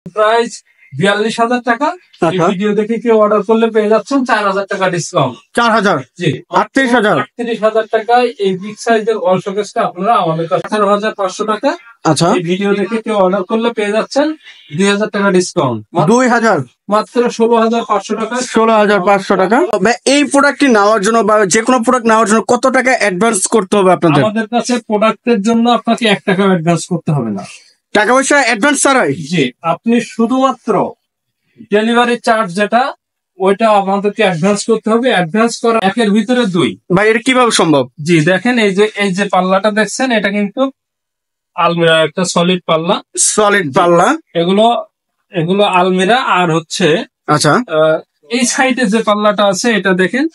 Price 42,000 টাকা। এই video দেখে কেউ অর্ডার করলে পেয়ে যাচ্ছেন 4,000 টাকা ডিসকাউন্ট। 4,000 জি 38,000 টাকায় এই বিগ সাইজের অল শোকেসটা আপনারা আমাদের কাছে 18,500 টাকা। আচ্ছা, এই ভিডিও দেখে কেউ অর্ডার করলে পেয়ে যাচ্ছেন 2,000 টাকা ডিসকাউন্ট। 2,000 মাত্র 16,500 টাকা। 16,500 টাকা। এই প্রোডাক্টটি নেওয়ার জন্য বা যে কোনো প্রোডাক্ট নেওয়ার জন্য কত টাকা অ্যাডভান্স করতে হবে আপনাদের? আমাদের কাছে প্রোডাক্টের জন্য আপনাকে 1 টাকা অ্যাডভান্স করতে হবে না। টাকা পয়সা অ্যাডভান্স ছাড়াই? জি, আপনি শুধুমাত্র ডেলিভারি চার্জ যেটা ওইটা আমাদেরকে অ্যাডভান্স করতে হবে। অ্যাডভান্স করা 1-এর ভিতরে 2। ভাই এটা কিভাবে সম্ভব? জি দেখেন, এই যে পাল্লাটা দেখছেন, এটা কিন্তু আলমিরা একটা সলিড পাল্লা। সলিড পাল্লা। এগুলো আলমিরা। আর হচ্ছে আচ্ছা, এই সাইডে যে পাল্লাটা আছে এটা দেখেন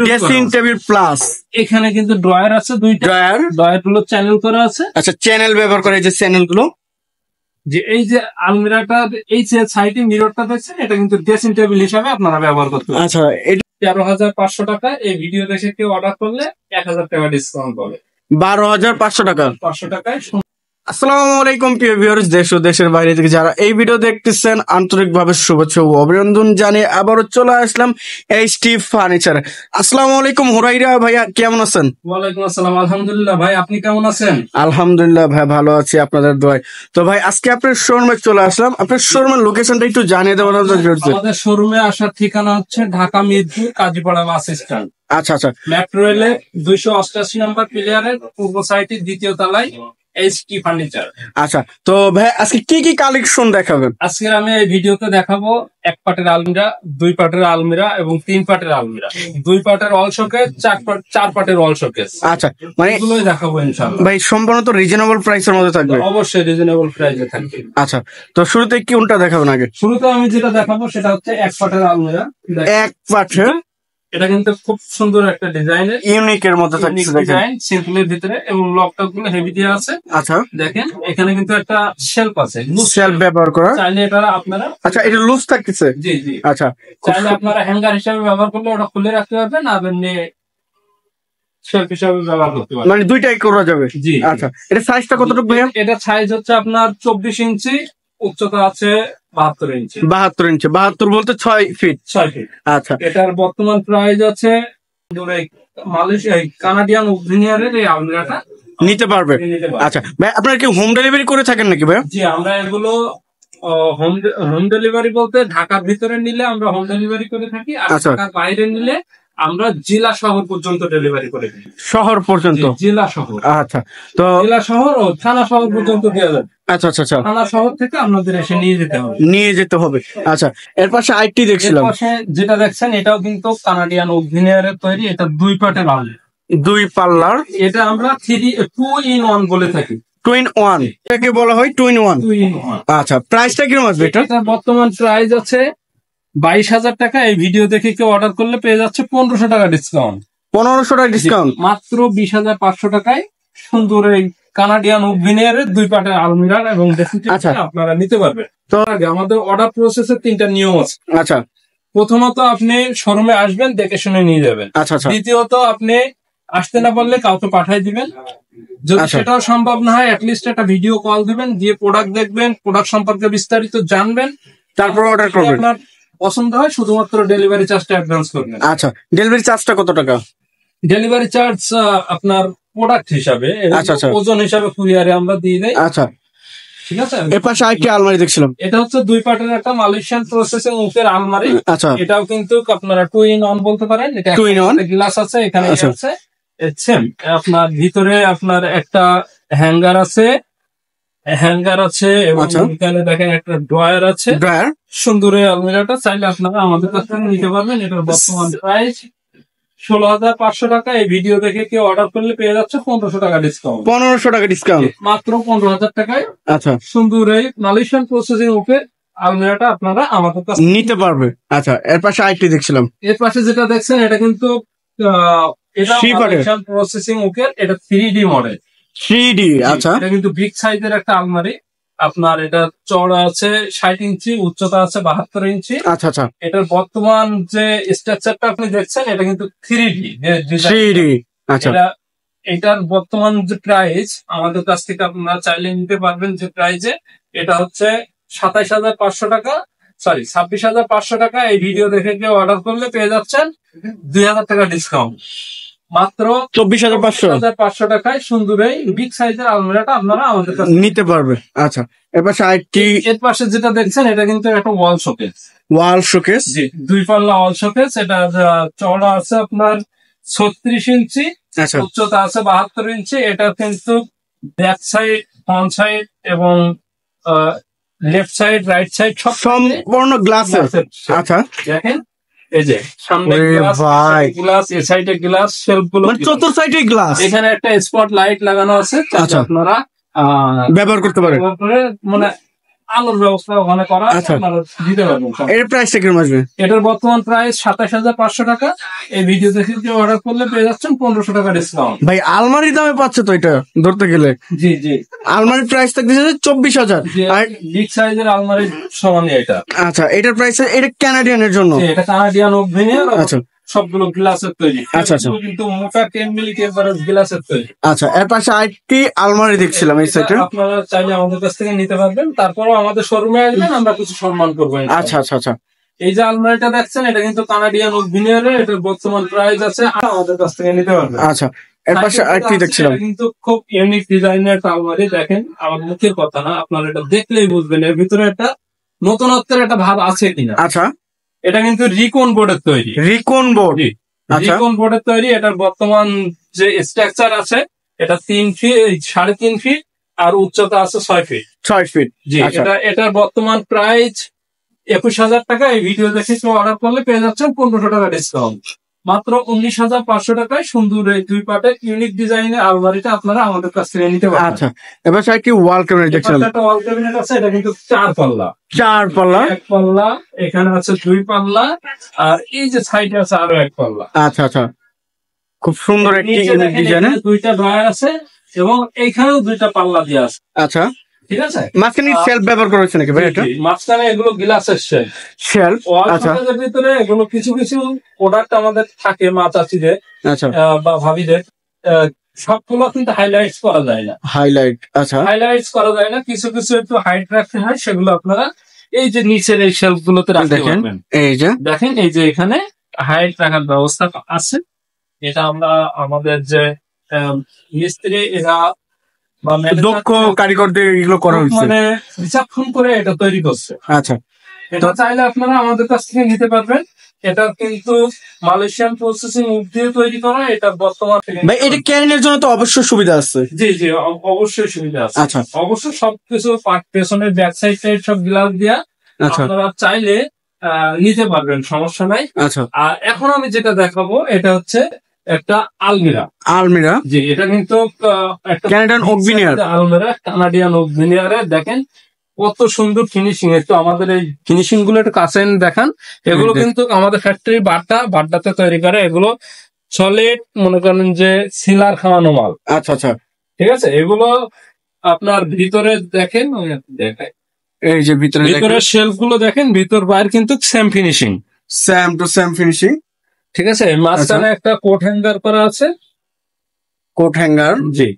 ড্রেসিং টেবিল প্লাস। এখানে কিন্তু ড্রয়ার আছে, 2টা ড্রয়ার গুলো চ্যানেল করা আছে। আচ্ছা, চ্যানেল ব্যবহার করে এই যে চ্যানেল গুলো। যে এই যে আলমিরাটা, এই যে সাইডে মিররটা দেখছেন, এটা কিন্তু ড্রেসিং টেবিল হিসাবে আপনারা ব্যবহার করতে পারেন। আচ্ছা, 13,500 টাকা। এই ভিডিও দেখে কেউ অর্ডার করলে 1,000 টাকা ডিসকাউন্ট পাবে। 12,500 টাকা। 500 টাকায়। আসসালামু আলাইকুম প্রিয় ভিউয়ার্স, দেশ ও দেশের বাইরে থেকে যারা এই ভিডিও দেখতেছেন আন্তরিকভাবে শুভেচ্ছা ও অভিনন্দন জানিয়ে আবারও চলে আসলাম এইচটি ফার্নিচার। আসসালামু আলাইকুম হুরাইরা ভাইয়া, কেমন আছেন? ওয়ালাইকুম আসসালাম, আলহামদুলিল্লাহ। ভাই আপনি কেমন আছেন? আলহামদুলিল্লাহ ভাই, ভালো আছি আপনাদের দোয়ায়। তো ভাই আজকে আপনার শোরুমে চলে আসলাম, আপনার শোরুমের লোকেশনটা একটু জানিয়ে দেওয়ার জন্য। আমাদের শোরুমে আসার ঠিকানা হচ্ছে ঢাকা মিরপুর কাজীপাড়া বাস স্ট্যান্ড। আচ্ছা আচ্ছা, মেট্রো রেলের 288 নম্বর পিলিয়ারের পূর্ব সাইডে 2য় তলায় এইচটি ফার্নিচার। আচ্ছা, তো ভাই আজকে কি কি কালেকশন দেখাবেন? আজকে আমি এই ভিডিওতে দেখাবো 1 পাটের আলমিরা, 2 পাটের আলমিরা এবং 3 পাটের আলমিরা, 2 পাটের অল শোকেস, 4 পাটের অল শোকেস। আচ্ছা, মানে এগুলোই দেখাবো ইনশাআল্লাহ। ভাই সম্পূর্ণ রিজনেবল প্রাইসের মধ্যে থাকবে? অবশ্যই রিজনেবল প্রাইসে থাকবে। আচ্ছা, তো শুরুতে কোনটা দেখাবেন আগে? শুরুতে আমি যেটা দেখাবো সেটা হচ্ছে 1 পাটের আলমিরা। 1 পাটের, এটা কিন্তু খুব সুন্দর একটা ডিজাইনের, ইউনিকের মধ্যে থাকছে ডিজাইন, সিম্পলের ভিতরে, এবং লকটা গুলো হেভি দেওয়া আছে। আচ্ছা, দেখেন এখানে কিন্তু একটা শেলফ আছে, শেলফ ব্যবহার করা। চাইলে এটা আপনারা, আচ্ছা এটা লুজ থাকতেছে? জি জি, আচ্ছা, চাইলে আপনারা হ্যাঙ্গার হিসাবে ব্যবহার করলে ওটা খুলে রাখতে পারবেন, আর এমনি শেলফ হিসাবে ব্যবহার করতে পারবেন, মানে দুইটাই করা যাবে। জি। আচ্ছা, এটা সাইজটা কতটুকু ভাইয়া? এটা সাইজ হচ্ছে আপনার 24 ইঞ্চি, উচ্চতা আছে 72 ইঞ্চি। 72 ইঞ্চি, 72 বলতে 6 ফিট। 6 ফিট। আচ্ছা, এটার বর্তমান প্রাইস আছে মালয়েশিয়া কানাডিয়ান উডভিনিয়ারের এই আলমিরাটা নিতে পারবে। আচ্ছা ভাই, আপনারা কি হোম ডেলিভারি করে থাকেন নাকি ভাই? জি, আমরা এগুলো হোম ডেলিভারি বলতে ঢাকার ভিতরে নিলে আমরা হোম ডেলিভারি করে থাকি, আর ঢাকার বাইরে নিলে আমরা জেলা শহর পর্যন্ত ডেলিভারি করে দিই। শহর পর্যন্ত? জেলা শহর। আচ্ছা, তো জেলা শহর ও থানা শহর পর্যন্ত দেওয়া যাবে। আচ্ছা আচ্ছা আচ্ছা, থানা শহর থেকে আপনাদের এসে নিয়ে যেতে হবে। আচ্ছা, এর পাশে আইটি দেখছিলাম। এর পাশে যেটা দেখছেন এটাও কিন্তু কানাডিয়ান উডভিনিয়ারের তৈরি। এটা 2 পাটের আলমিরা, 2 পাল্লার। এটা আমরা 2 in 1 বলে থাকি। 2 in 1 এটাকে বলা হয় 2 in 1। আচ্ছা, প্রাইসটা কিরকম আসবে এটা? এটা বর্তমান প্রাইস আছে 22,000 টাকা। এই ভিডিও দেখে কেউ অর্ডার করলে পেয়ে যাচ্ছে 1,500 টাকা ডিসকাউন্ট। 1,500 টাকা ডিসকাউন্ট? মাত্র 20,500 টাকায় সুন্দর এই কানাডিয়ান উডভিনিয়ারের 2 পাটের আলমিরা এবং ড্রেসিং টেবিল আপনারা নিতে পারবেন। তো আগে আমাদের অর্ডার প্রসেসের 3টা নিয়ম আছে। আচ্ছা, প্রথমত আপনি শোরুমে আসবেন, দেখে শুনে নিয়ে যাবেন। আচ্ছা আচ্ছা। দ্বিতীয়ত আপনি আসতে না পারলে কাউকে পাঠিয়ে দিবেন। যদি সেটাও সম্ভব না হয়, অ্যাটলিস্ট একটা ভিডিও কল দিবেন, দিয়ে প্রোডাক্ট দেখবেন, প্রোডাক্ট সম্পর্কে বিস্তারিত জানবেন, তারপর অর্ডার করবেন। আপনার পছন্দ হয় শুধুমাত্র ডেলিভারি চার্জটা অ্যাডভান্স করবেন। আচ্ছা, ডেলিভারি চার্জটা কত টাকা? ডেলিভারি চার্জ আপনার প্রোডাক্ট হিসাবে, ওজন হিসাবে কুরিয়ারে আমরা দিয়ে দেই। আচ্ছা, ঠিক আছে। এর পাশে আরেকটি আলমারি দেখছিলাম। এটা হচ্ছে 2 পাটের একটা মালয়েশিয়ান প্রসেসিং উকের আলমারি। আচ্ছা, এটাও কিন্তু আপনারা 2 in 1 বলতে পারেন। এটা 2 in 1 গ্লাস আছে, এখানে আছে সেম। আপনার ভিতরে আপনার একটা হ্যাঙ্গার আছে এবং এখানে দেখেন একটা ড্রয়ার আছে। সুন্দর এই আলমিরাটা চাইলে আপনারা আমাদের কাছ থেকে নিতে পারবেন। এটার বর্তমান প্রাইস 16,500 টাকা। এই ভিডিও দেখে কেউ অর্ডার করলে পেয়ে যাচ্ছে 1,500 টাকা ডিসকাউন্ট। 1,500 টাকা ডিসকাউন্ট, মাত্র 15,000 টাকায়। আচ্ছা, সুন্দর এই মালয়েশিয়ান প্রসেসিং উপরে আলমিরাটা আপনারা আমাদের কাছে নিতে পারবে। আচ্ছা, এর পাশে আরেকটি দেখছিলাম। এর পাশে যেটা দেখছেন এটা কিন্তু এটা মালয়েশিয়ান প্রসেসিং উপরে, এটা 3D মডেল। 3D? আচ্ছা, এটা কিন্তু বিগ সাইজের একটা আলমারি। আপনার এটা চওড়া আছে 60 ইঞ্চি, উচ্চতা আছে 72 ইঞ্চি। আচ্ছা আচ্ছা। এটার বর্তমান যে স্ট্রাকচারটা আপনি দেখছেন এটা কিন্তু 3D। আচ্ছা, এটার বর্তমান যে প্রাইস আমাদের কাছ থেকে আপনারা চাইলে নিতে পারবেন যে প্রাইজে, এটা হচ্ছে 27,500 টাকা, সরি 26,500 টাকা। এই ভিডিও দেখে কেউ অর্ডার করলে পেয়ে যাচ্ছেন 2,000 টাকা ডিসকাউন্ট। মাত্র 24,500 টাকায় সুন্দর এই বিগ সাইজের আলমিরাটা আপনারা আমাদের কাছে নিতে পারবে। আচ্ছা, এবার এর পাশে যেটা দেখছেন এটা কিন্তু একটা ওয়াল শোকেস। ওয়াল শোকেস, জি, 2 পাল্লা ওয়াল শোকেস। এটা চওড়া আছে আপনার 36 ইঞ্চি, আচ্ছা, উচ্চতা আছে 72 ইঞ্চি। এটা কিন্তু ব্যাক সাইড, ফ্রন্ট সাইড এবং লেফট সাইড, রাইট সাইড সব সম্পূর্ণ গ্লাসের। আচ্ছা, দেখেন এই যে সামনে গ্লাস, এ সাইডে গ্লাস, শেলফ গুলো চতুর সাইডে গ্লাস। এখানে একটা স্পট লাইট লাগানো আছে, আচ্ছা, আপনারা ব্যবহার করতে পারেন, মানে আলোর ব্যবস্থা ওখানে করা আছে, আপনারা দিতে পারবেন। এর প্রাইসটা কিরকম আসবে? এটার বর্তমান প্রাইস 27,500 টাকা। এই ভিডিও দেখে অর্ডার করলে পেয়ে যাচ্ছেন 1500 টাকা ডিসকাউন্ট। ভাই আলমারির দামে পাচ্ছে তো এটা ধরতে গেলে? জি জি, আলমারির প্রাইস থাকতেছে 24,000। আর বিগ সাইজের আলমারির সমান এটা। আচ্ছা, এটার প্রাইস, এটা কানাডিয়ানের জন্য? এটা কানাডিয়ান ওক ভিনিয়ার। আচ্ছা, সবগুলো গ্লাসের তৈরি। আচ্ছা আচ্ছা, কিন্তু মোটা 10 মিলি টেম্পারেচার গ্লাসের তৈরি। আচ্ছা, এর পাশে আরেকটি আলমারি দেখছিলাম এই সাইডে, আপনারা চাইলে আমাদের কাছ থেকে নিতে পারবেন। তারপরও আমাদের শোরুমে আসবেন, আমরা কিছু সম্মান করবো। আচ্ছা আচ্ছা আচ্ছা, এই যে আলমারিটা দেখছেন এটা কিন্তু কানাডিয়ান ওক ভিনিয়ারের। এটার বর্তমান প্রাইস আছে, আমাদের কাছ থেকে নিতে পারবেন। আচ্ছা, এর পাশে আরেকটি দেখছিলাম, কিন্তু খুব ইউনিক ডিজাইনের আলমারি। দেখেন, আমার মুখের কথা না, আপনারা এটা দেখলেই বুঝবেন এর ভিতরে একটা নতুনত্বের একটা ভাব আছে কিনা। আচ্ছা, এটা কিন্তু রিকন বোর্ডের তৈরি। রিকন বোর্ড, রিকন বোর্ডের তৈরি। এটার বর্তমান যে স্ট্রাকচার আছে এটা 3 ফিট, 3.5 ফিট, আর উচ্চতা আছে 6 ফিট। 6 ফিট। জি, এটার বর্তমান প্রাইস 21,000 টাকা। এই ভিডিও দেখে কেউ অর্ডার করলে পেয়ে যাচ্ছেন 1500 টাকা ডিসকাউন্ট। মাত্র 19,500 টাকায় সুন্দর এই 2 পার্টের ইউনিক ডিজাইনের আলমারিটা আপনারা আমাদের কাছ থেকে নিতে পারবেন। আচ্ছা, এবার কি ওয়াল ক্যাবিনেট দেখছিলাম? একটা ওয়াল ক্যাবিনেট আছে, এটা কিন্তু 4 পাল্লা। 4 পাল্লা, 1 পাল্লা, এখানে আছে 2 পাল্লা, আর এই যে সাইডে আছে আরো 1 পাল্লা। আচ্ছা আচ্ছা, খুব সুন্দর একটি ইউনিক ডিজাইন। 2টা ড্রয়ার আছে এবং এইখানেও 2টা পাল্লা দিয়ে আছে। আচ্ছা, ঠিক আছে। মাঝখানে শেলফ ব্যবহার করেছে নাকি ভাই? এটা মাঝখানে এগুলো গ্লাসের শেলফ। আচ্ছা, এর ভিতরে এগুলো কিছু কিছু প্রোডাক্ট আমাদের থাকে মা চাচিদের, আচ্ছা, বা ভাবিদের, সবগুলো কিন্তু হাইলাইটস করা যায় না। আচ্ছা, হাইলাইটস করা যায় না, কিছু কিছু একটু হাইট রাখতে হয়। সেগুলো আপনারা এই যে নিচের এই শেলফ গুলোতে রাখতে পারবেন। এই যে দেখেন, এই যে এখানে হাইট রাখার ব্যবস্থা আছে। এটা আমরা আমাদের যে মিস্ত্রি এরা বা দক্ষ কারিগরদের এগুলো করা হয়েছে, মানে রিসার্ভ করে এটা তৈরি করছে। আচ্ছা, এটা চাইলে আপনারা আমাদের কাছ থেকে নিতে পারবেন। এটা কিন্তু মালয়েশিয়ান প্রসেসিং দিয়ে তৈরি করা। এটা বর্তমান ভাই এটা ক্যারিনের জন্য তো অবশ্যই সুবিধা আছে। জি জি, অবশ্যই সুবিধা আছে। আচ্ছা, অবশ্যই সবকিছু পেছনের ব্যাক সাইড সব গ্লাস দিয়া আপনারা চাইলে নিতে পারবেন, সমস্যা নাই। আচ্ছা, আর এখন আমি যেটা দেখাবো এটা হচ্ছে একটা আলমিরা। জি, এটা কিন্তু কানাডিয়ান ওক ভিনিয়ার আলমিরা, কানাডিয়ান ওক ভিনিয়ারের। দেখেন কত সুন্দর ফিনিশিং। একটু আমাদের এই ফিনিশিং গুলো একটু কাছে দেখান। এগুলো কিন্তু আমাদের ফ্যাক্টরি বাড্ডাতে তৈরি করে। এগুলো সলিড, মনে করেন যে সিলার খাওয়ানো মাল। আচ্ছা আচ্ছা, ঠিক আছে। এগুলো আপনার ভিতরে দেখেন, দেখায় এই যে ভিতরে শেলফ গুলো দেখেন, ভিতর বাইরে কিন্তু সেম ফিনিশিং, সেম ফিনিশিং। ঠিক আছে। মাঝখানে একটা কোট হ্যাঙ্গার করা আছে, কোট হ্যাঙ্গার। জি,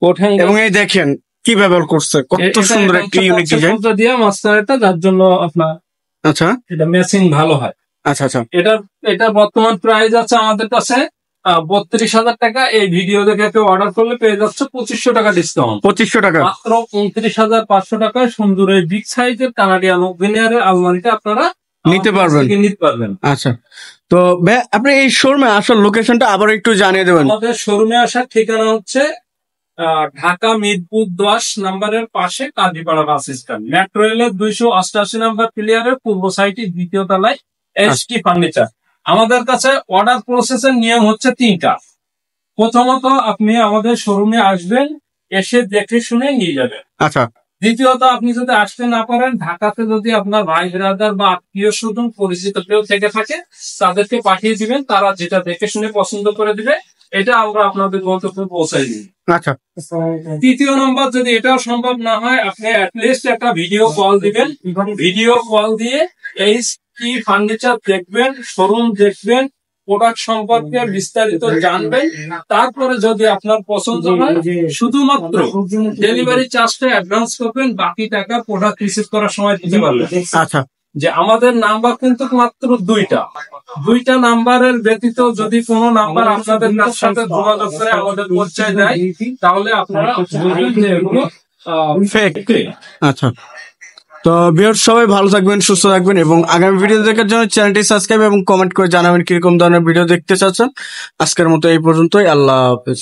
কোট হ্যাঙ্গার। এবং এই দেখেন কি ব্যবহার করছে, কত সুন্দর একটি ইউনিক ডিজাইন দিয়ে মাঝখানেটা, যার জন্য আপনার আচ্ছা এটা ম্যাচিং ভালো হয়। আচ্ছা আচ্ছা, এটা বর্তমান প্রাইস আছে আমাদের কাছে 32,000 টাকা। এই ভিডিও দেখে কেউ অর্ডার করলে পেয়ে যাচ্ছে 2500 টাকা ডিসকাউন্ট। 2500 টাকা। মাত্র 29,500 টাকায় সুন্দর এই বিগ সাইজের কানাডিয়ান ওক ভিনিয়ারের আলমারিটা আপনারা নিতে পারবেন। আচ্ছা, তো ভাই আপনি এই শোরুমে আসার লোকেশনটা আবার একটু জানিয়ে দেবেন। আমাদের শোরুমে আসার ঠিকানা হচ্ছে ঢাকা মিরপুর 10 নম্বরের পাশে কাজীপাড়া বাস স্ট্যান্ড, মেট্রো রেলের 288 নম্বর প্লেয়ারের পূর্ব সাইডে 2য় তলায় এসটি ফার্নিচার। আমাদের কাছে অর্ডার প্রসেসের নিয়ম হচ্ছে 3টা। প্রথমত আপনি আমাদের শোরুমে আসবেন, এসে দেখে শুনে নিয়ে যাবেন। আচ্ছা, দ্বিতীয়ত আপনি যদি আসতে না পারেন, ঢাকাতে যদি আপনার ভাই ব্রাদার বা আত্মীয় স্বজন পরিচিত কেউ থেকে থাকে, তাদেরকে পাঠিয়ে দিবেন। তারা যেটা দেখে শুনে পছন্দ করে দিবে, এটা আমরা আপনাদের গন্তব্যে পৌঁছাই দিই। আচ্ছা, তৃতীয় নম্বর, যদি এটাও সম্ভব না হয়, আপনি অ্যাটলিস্ট একটা ভিডিও কল দিবেন। ভিডিও কল দিয়ে এই ফার্নিচার দেখবেন, শোরুম দেখবেন, প্রোডাক্ট সম্পর্কে বিস্তারিত জানবেন। তারপরে যদি আপনার পছন্দ হয় শুধুমাত্র ডেলিভারি চার্জটা অ্যাডভান্স করবেন, বাকি টাকা প্রোডাক্ট রিসিভ করার সময় দিতে পারবেন। আচ্ছা, যে আমাদের নাম্বার কিন্তু মাত্র দুইটা নাম্বারের ব্যতীত যদি কোনো নাম্বার আপনাদের সাথে যোগাযোগ করে আমাদের পরিচয় দেয়, তাহলে আপনারা বুঝবেন যে এগুলো ফেক। আচ্ছা, তো ভিউয়ার্স সবাই ভালো থাকবেন, সুস্থ থাকবেন এবং আগামী ভিডিও দেখার জন্য চ্যানেলটি সাবস্ক্রাইব এবং কমেন্ট করে জানাবেন কিরকম ধরনের ভিডিও দেখতে চাচ্ছেন। আজকের মতো এই পর্যন্তই, আল্লাহ হাফেজ।